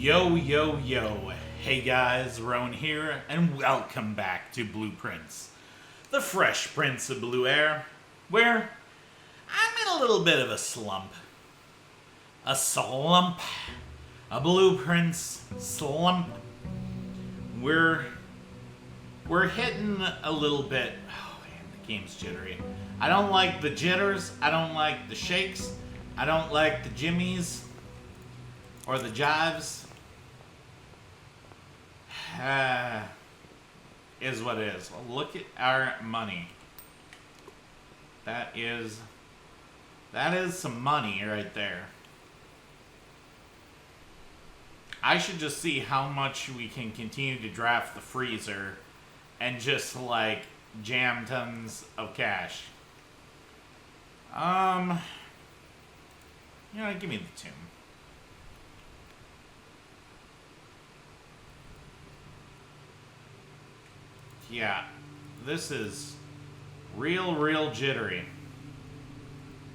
Yo, yo, yo. Hey guys, Rowan here, and welcome back to Blueprints, the Fresh Prince of Blue Air, where I'm in a little bit of a slump. A slump. A Blueprints slump. We're hitting a little bit. Oh man, the game's jittery. I don't like the jitters. I don't like the shakes. I don't like the jimmies or the jives. Is what it is. Well, look at our money. That is some money right there. I should just see how much we can continue to draft the freezer and just like jam tons of cash. Give me the tomb. Yeah, this is real jittery.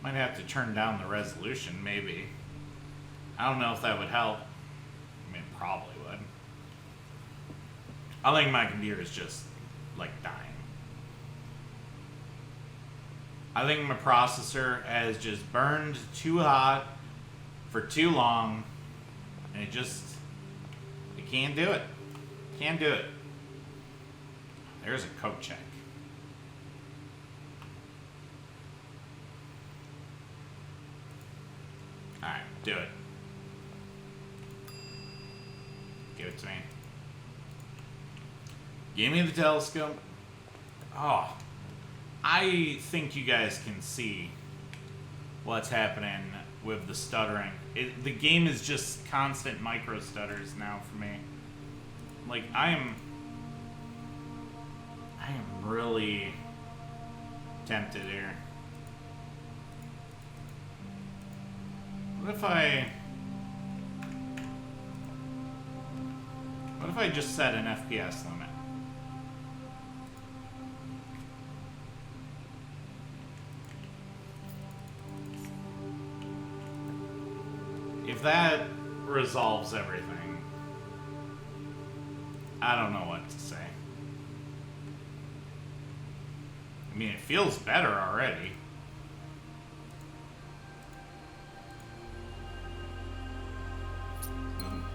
Might have to turn down the resolution, maybe. I don't know if that would help. I mean, it probably would. I think my computer is just, like, dying. I think my processor has just burned too hot for too long, and it can't do it. Can't do it. There's a coat check. Alright, do it. Give it to me. Give me the telescope. Oh. I think you guys can see what's happening with the stuttering. The game is just constant micro stutters now for me. Like, I am really tempted here. What if I just set an FPS limit? If that resolves everything, I don't know what to say. I mean, it feels better already.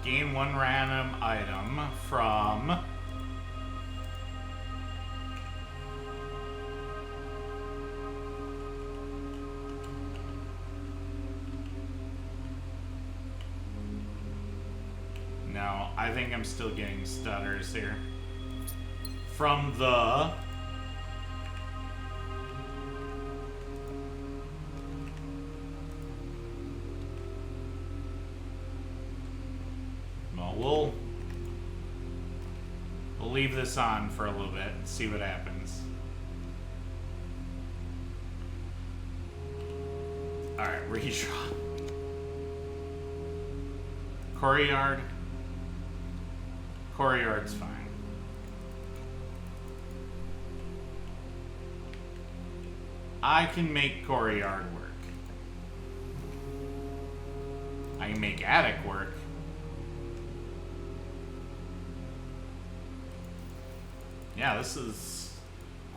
Gain one random item from... No, I think I'm still getting stutters here. From the... Well, we'll leave this on for a little bit and see what happens. Alright, redraw. Courtyard. Courtyard's fine. I can make courtyard work. I can make attic work. Yeah, this is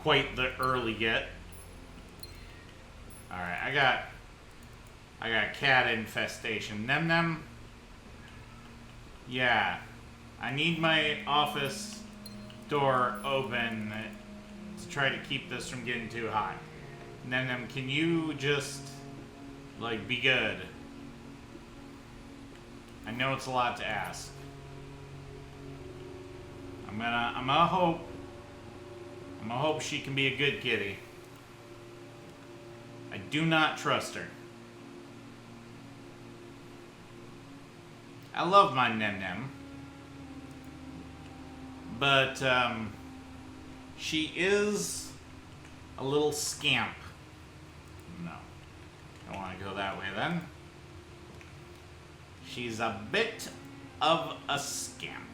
quite the early get. Alright, I got cat infestation. Nem. Yeah. I need my office door open to try to keep this from getting too hot. Nem, can you just like be good? I know it's a lot to ask. I'm gonna hope she can be a good kitty. I do not trust her. I love my Nem. But, she is a little scamp. No. Don't want to go that way then. She's a bit of a scamp.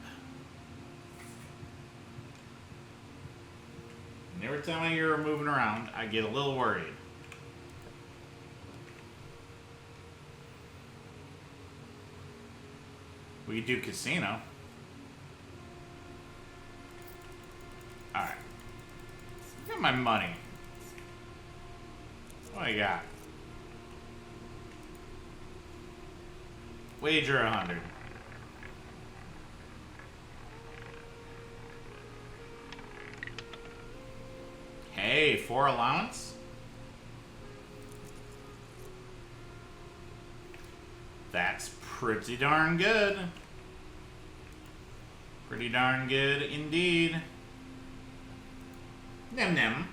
And every time I hear her moving around, I get a little worried. We could do casino. Alright. Look at my money. What do I got? Wager 100. Hey, 4 allowance? That's pretty darn good. Pretty darn good indeed. Nem Nem.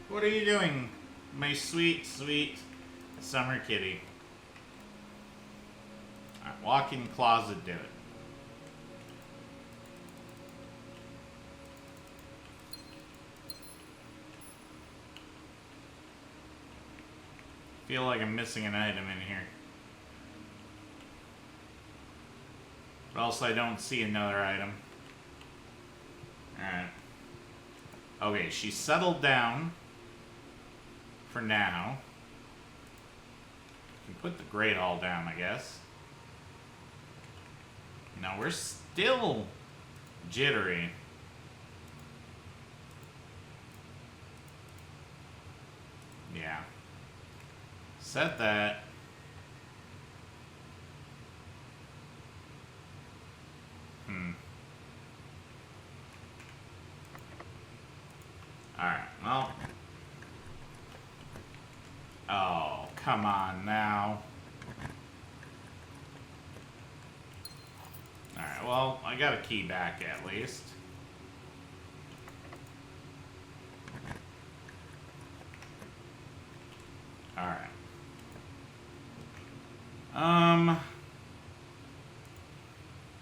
What are you doing, my sweet, sweet summer kitty? Alright, walk-in closet, do it. Feel like I'm missing an item in here. But also I don't see another item. Alright. Okay, she's settled down. For now. You can put the Great Hall down, I guess. Now we're still jittery. Yeah. Set that. Alright, well. Oh, come on now. Alright, well, I got a key back at least. Alright.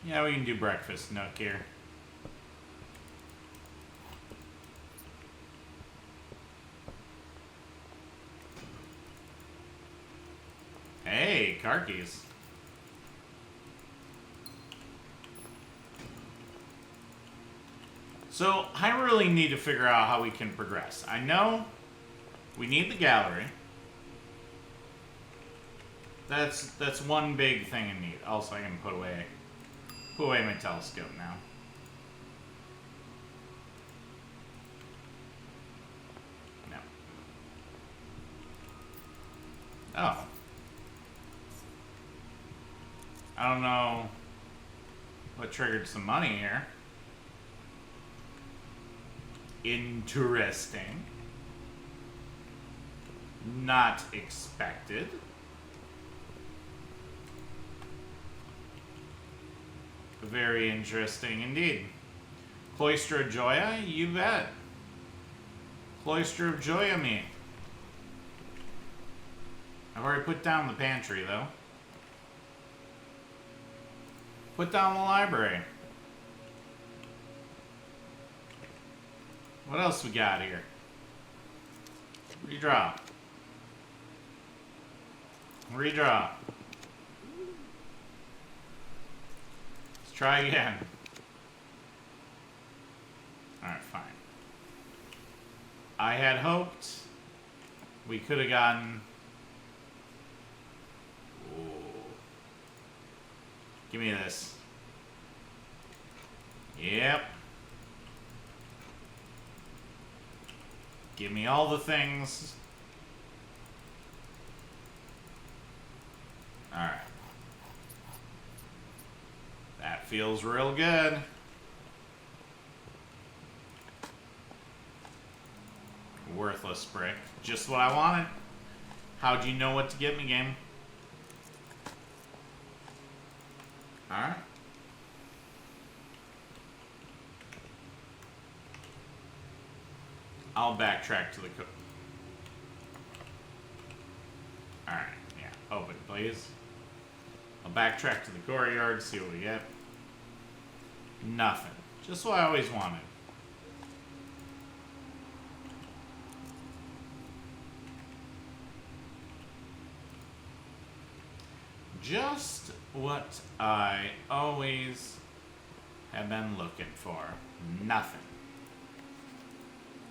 Yeah, we can do breakfast nook here. Hey, car keys. So, I really need to figure out how we can progress. I know we need the gallery. That's one big thing I need. Also, I can put away my telescope now. No. Oh. I don't know what triggered some money here. Interesting. Not expected. Very interesting indeed. Cloister of Joya? You bet. Cloister of Joya me. I've already put down the pantry though. Put down the library. What else we got here? Redraw. Redraw. Let's try again. Alright, fine. I had hoped we could have gotten... Ooh. Give me this. Yep. Give me all the things. Alright. That feels real good. Worthless brick. Just what I wanted. How'd you know what to get me, game? Alright. I'll backtrack to the Alright, yeah. Open, please. I'll backtrack to the courtyard, see what we get. Nothing. Just what I always wanted. Just what I always have been looking for. Nothing.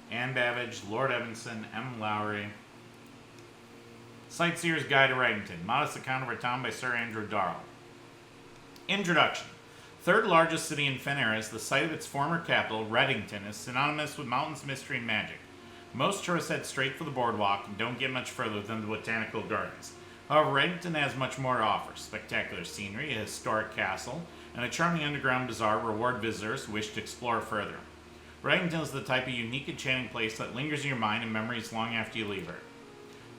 Anne Babbage, Lord Evanson, M. Lowry. Sightseer's Guide to Reddington. Modest account of our town by Sir Andrew Darrell. Introduction. Third largest city in Fenaris, the site of its former capital, Reddington, is synonymous with mountains, mystery, and magic. Most tourists head straight for the boardwalk and don't get much further than the botanical gardens. However, Reddington has much more to offer. Spectacular scenery, a historic castle, and a charming underground bazaar reward visitors who wish to explore further. Reddington is the type of unique, enchanting place that lingers in your mind and memories long after you leave her.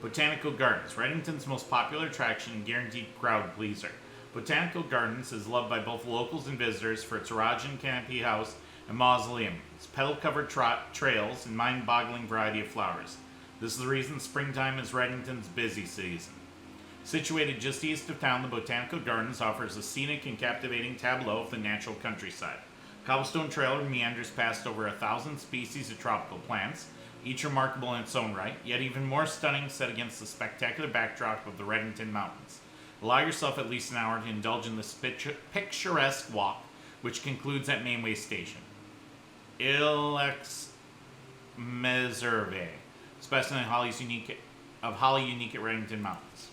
Botanical Gardens, Reddington's most popular attraction and guaranteed crowd pleaser. Botanical Gardens is loved by both locals and visitors for its Roawyn canopy house and mausoleum, its petal-covered trails, and mind-boggling variety of flowers. This is the reason springtime is Reddington's busy season. Situated just east of town, the Botanical Gardens offers a scenic and captivating tableau of the natural countryside. Cobblestone trail meanders past over 1,000 species of tropical plants, each remarkable in its own right, yet even more stunning set against the spectacular backdrop of the Reddington Mountains. Allow yourself at least an hour to indulge in this picturesque walk, which concludes at Mainway Station. Ilex Meserve, specimen of Holly unique at Reddington Mountains.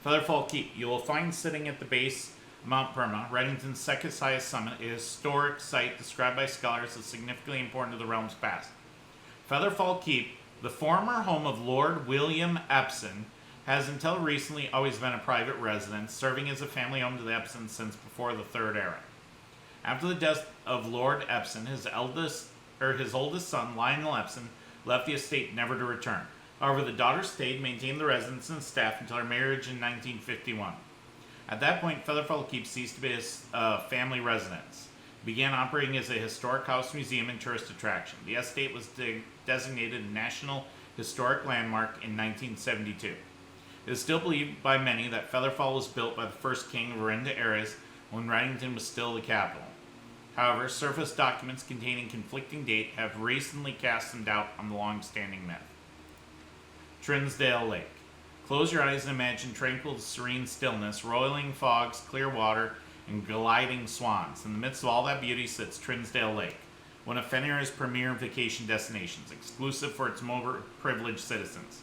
Featherfall Keep. You will find sitting at the base of Mount Perma, Reddington's second highest summit, a historic site described by scholars as significantly important to the realm's past. Featherfall Keep, the former home of Lord William Epsom, has until recently always been a private residence, serving as a family home to the Epsons since before the Third Era. After the death of Lord Epsom, his oldest son, Lionel Epsom, left the estate never to return. However, the daughter stayed, maintained the residence and staff until her marriage in 1951. At that point, Featherfall Keep ceased to be a family residence. It began operating as a historic house, museum, and tourist attraction. The estate was designated a National Historic Landmark in 1972. It is still believed by many that Featherfall was built by the first king of Verinda Eris when Reddington was still the capital. However, surface documents containing conflicting date have recently cast some doubt on the long-standing myth. Trinsdale Lake. Close your eyes and imagine tranquil, serene stillness, roiling fogs, clear water, and gliding swans. In the midst of all that beauty sits Trinsdale Lake, one of Fenair's premier vacation destinations, exclusive for its more privileged citizens.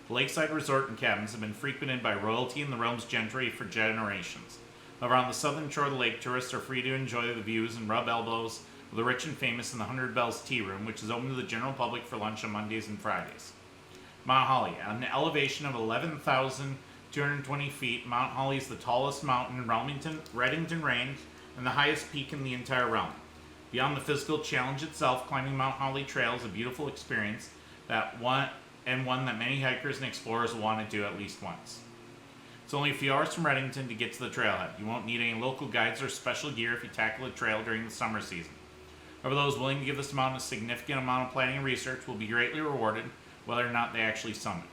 The lakeside resort and cabins have been frequented by royalty and the realm's gentry for generations. However, on the southern shore of the lake, tourists are free to enjoy the views and rub elbows with the rich and famous in the 100 Bells Tea Room, which is open to the general public for lunch on Mondays and Fridays. Mount Holly. At an elevation of 11,220 feet, Mount Holly is the tallest mountain in Reddington Range and the highest peak in the entire realm. Beyond the physical challenge itself, climbing Mount Holly Trail is a beautiful experience one that many hikers and explorers will want to do at least once. It's only a few hours from Reddington to get to the trailhead. You won't need any local guides or special gear if you tackle the trail during the summer season. However, those willing to give this mountain a significant amount of planning and research will be greatly rewarded, whether or not they actually summit.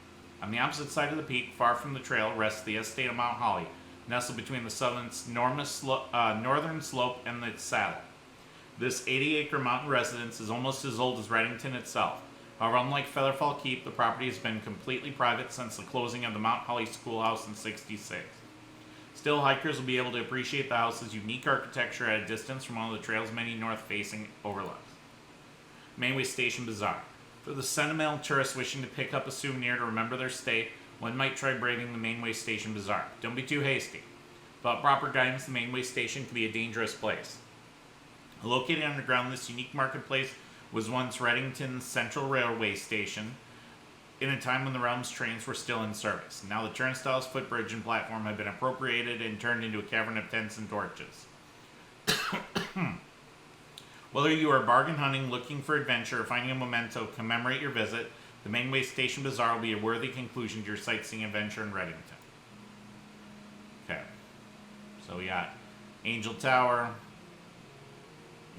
On the opposite side of the peak, far from the trail, rests the estate of Mount Holly, nestled between the northern slope and the saddle. This 80-acre mountain residence is almost as old as Reddington itself. However, unlike Featherfall Keep, the property has been completely private since the closing of the Mount Holly Schoolhouse in '66. Still, hikers will be able to appreciate the house's unique architecture at a distance from one of the trail's many north-facing overlooks. Mainway Station Bazaar. For the sentimental tourists wishing to pick up a souvenir to remember their stay, one might try braving the Mainway Station Bazaar. Don't be too hasty. Without proper guidance, the Mainway Station can be a dangerous place. Located underground, this unique marketplace was once Reddington's Central Railway Station in a time when the realm's trains were still in service. Now the turnstiles, footbridge, and platform have been appropriated and turned into a cavern of tents and torches. Whether you are bargain hunting, looking for adventure, or finding a memento to commemorate your visit, the Mainway Station Bazaar will be a worthy conclusion to your sightseeing adventure in Reddington. Okay, so we got Angel Tower,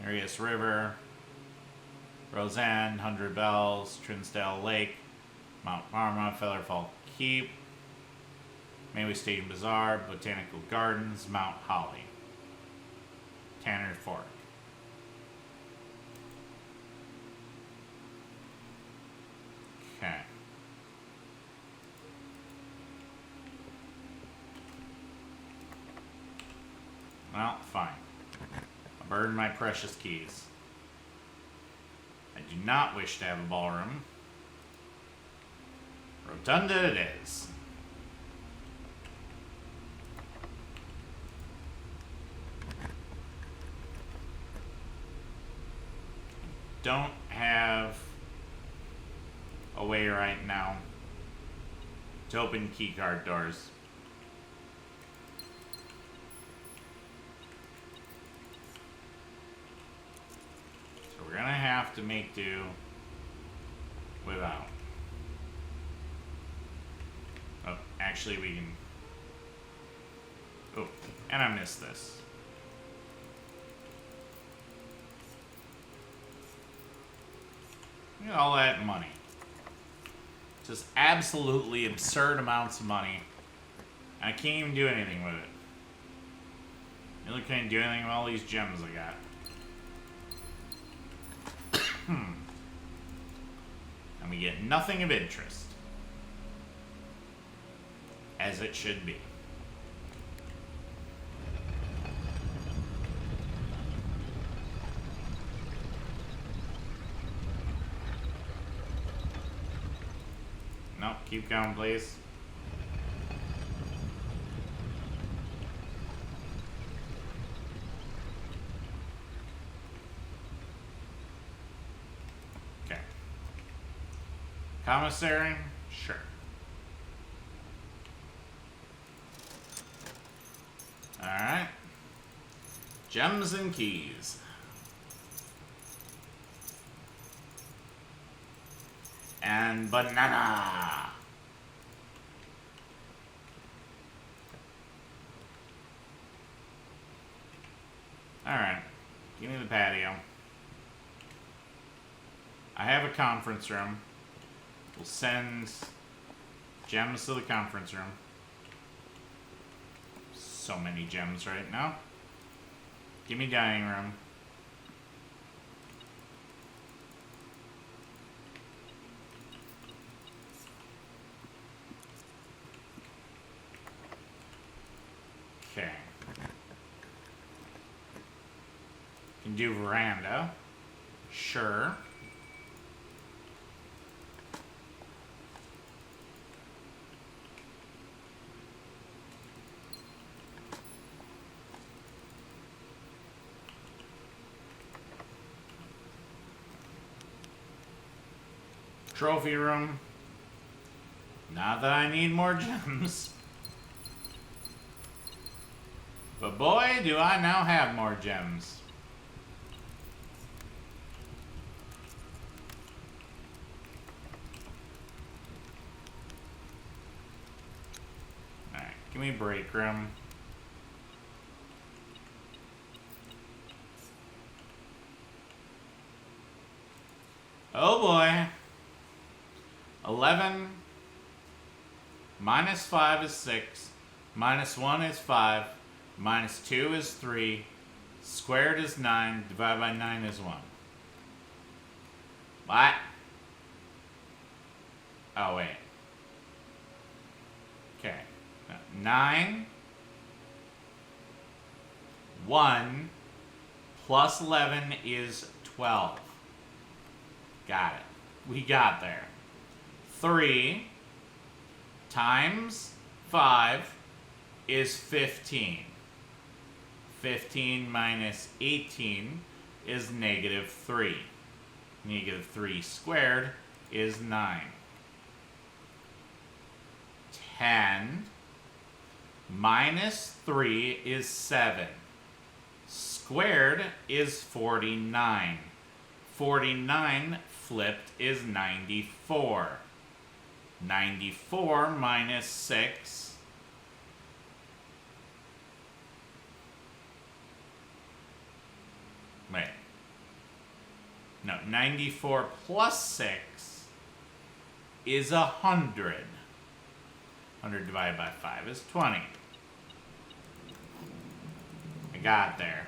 Arius River, Roseanne, 100 Bells, Trinsdale Lake, Mount Parma, Featherfall Keep, Mainway Station Bazaar, Botanical Gardens, Mount Holly, Tanner Fork. Okay. Well, fine. I burned my precious keys. I do not wish to have a ballroom. Rotunda it is. don't have a way right now to open keycard doors. So we're gonna have to make do without. Oh, actually we can... Oh, and I missed this. Look at all that money. Just absolutely absurd amounts of money. I can't even do anything with it. I really can't do anything with all these gems I got. And we get nothing of interest. As it should be. No, keep going, please. Okay. Commissary? Sure. Alright. Gems and keys. And banana. Alright. Give me the patio. I have a conference room. We'll send gems to the conference room. So many gems right now. Give me dining room. Okay. Can do veranda. Sure. Trophy room. Not that I need more gems. But boy, do I now have more gems. Alright, give me break room. Oh boy. 11 minus 5 is 6. Minus 1 is 5. Minus 2 is 3. Squared is 9. Divided by 9 is 1. What? Oh, wait. Okay. 9. 1 plus 11 is 12. Got it. We got there. 3 times 5 is 15. 15 minus 18 is negative 3. Negative 3 squared is 9. 10 minus 3 is 7. Squared is 49. 49 flipped is 94. 94 minus 6 wait. No, 94 plus 6 is 100. 100 divided by 5 is 20. I got there.